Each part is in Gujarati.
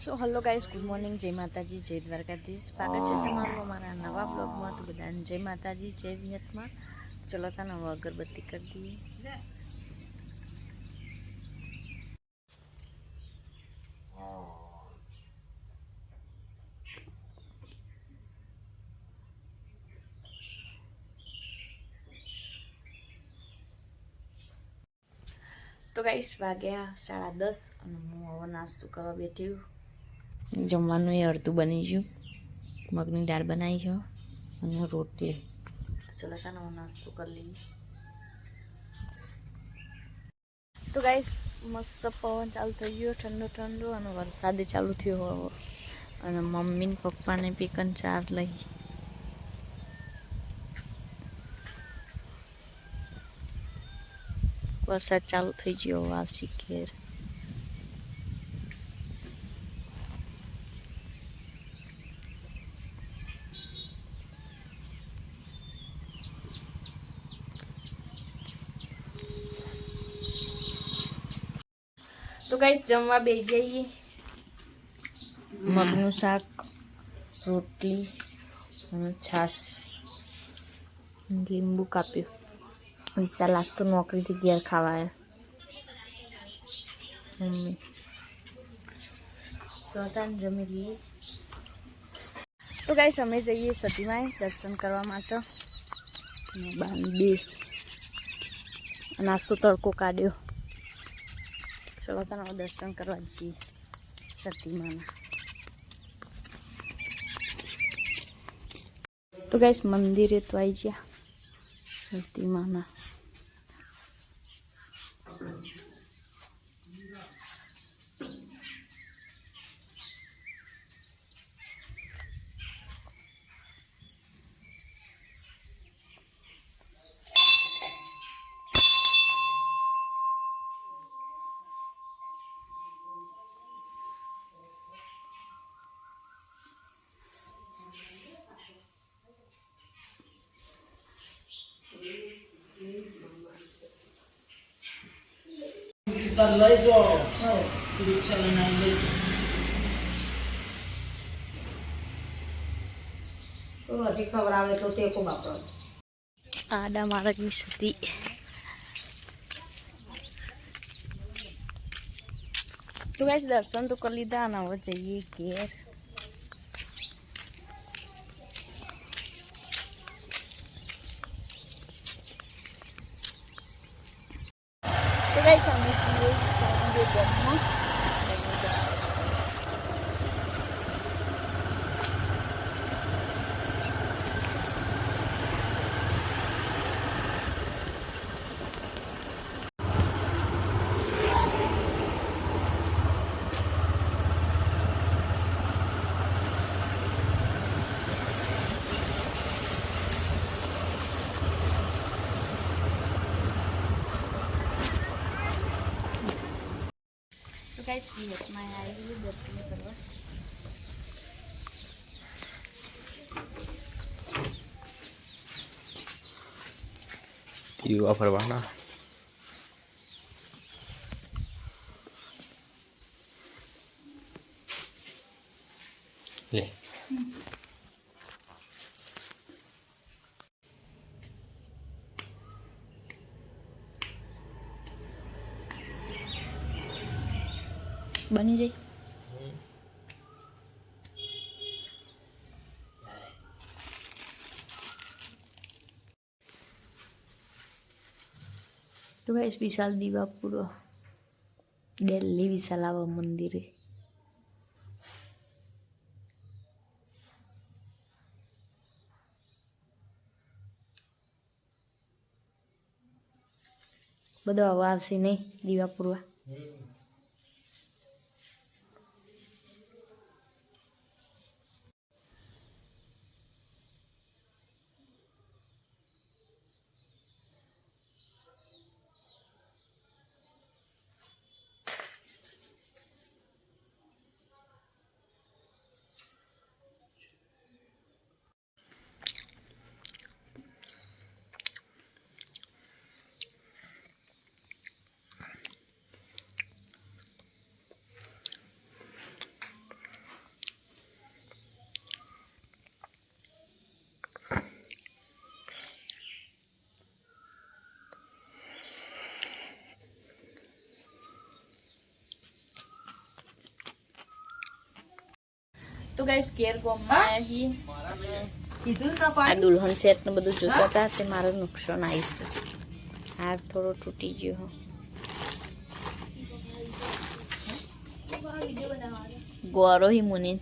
સો હલો ગાઈસ, ગુડ મોર્નિંગ, જય માતાજી, જય દ્વારકાધીશ. સ્વાગત છે તમારું અમારા નવા બ્લોગમાં. તો બધાને જય માતાજી, જય વિહતમાં. ચલો તાને હવે અગરબત્તી કરી દઈએ. તો ગાઈસ વાગ્યા 10:30 અને હું હવે નાસ્તો કરવા બેઠી છું. જમવાનું એ અડધું બની ગયું. મગની દાળ બનાવી છે અને રોટલી. તો ચલો તાને હું નાસ્તો કરી લઈએ. તો ગાઈસ મસ્ત પવન ચાલુ થઈ ગયો, ઠંડો ઠંડો, અને વરસાદે ચાલુ થયો હવે. અને મમ્મી ને પપ્પાને બી ચાર લઈ. વરસાદ ચાલુ થઈ ગયો, આવશે ઘેર. તો ગાઈસ જમવા બેસી જઈએ. મગનું શાક, રોટલી અને છાશ, લીંબુ કાપ્યું. વિશાલ આજ તો નોકરીથી ઘેર ખાવા આવ્યા. મમ્મી તો તાને જમી લઈએ. તો ગાઈસ અમે જઈએ સતીમાએ દર્શન કરવા માટે. બે નાસ્તો તડકો કાઢ્યો. ચલો તાને દર્શન કરવા જઈએ સતીમાના. તો ગાઈસ મંદિરે તો આવી ગયા સતીમાના. આડા માર્ગની સતી. તો ગાઈસ દર્શન તો કરી લીધા અને હવે જઈએ ઘેર. તો ગાઈસ અમે જઈએ ઘરમાં. તો ગાઈસ વિહતમાં આવી ગયું દર્શન કરવા. યુવા ફરવાના લે. બની જાય. તો ગાઈસ વિશાલ દીવા પૂરો દિલ્હી વિશાલ આવા મંદિરે. બધો હવા આવશે નહીં દીવા પૂરવા. તો ગાઈસ કેર ગોમમાં આવ્યા છીએ કીધું ના આ પાડી દુલ્હન સેટ ને બધું જોતા હતા તે મારું નુકસાન આવ્યું છે હાર થોડો તૂટી ગયો હો ગોરો હી મુની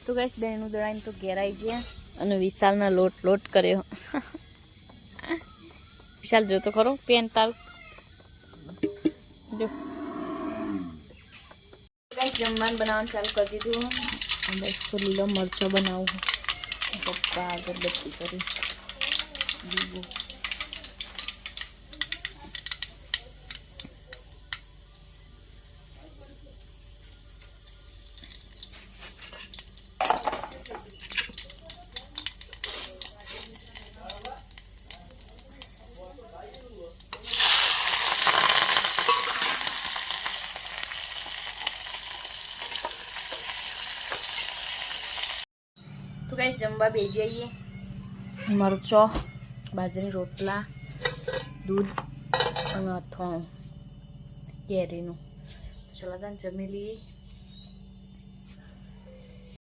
તો ગાઈસ દહીંનું દળાઈને તો ઘેર આવી ગયા અને વિશાલના લોટ કર્યો વિશાલ જો તો ખરો પેન તાલ જો ગાઈસ જમવાનું બનાવવાનું ચાલુ કરી દીધું બસ તો લીલો મરચો બનાવું પપ્પા અગરબત્તી કરી દીવો તો ગાઈસ જમવા બેસી જઈએ મરચો બાજરી રોટલા દૂધ અને અથાણું કેરીનું તો ચલો તાન જમી લઈએ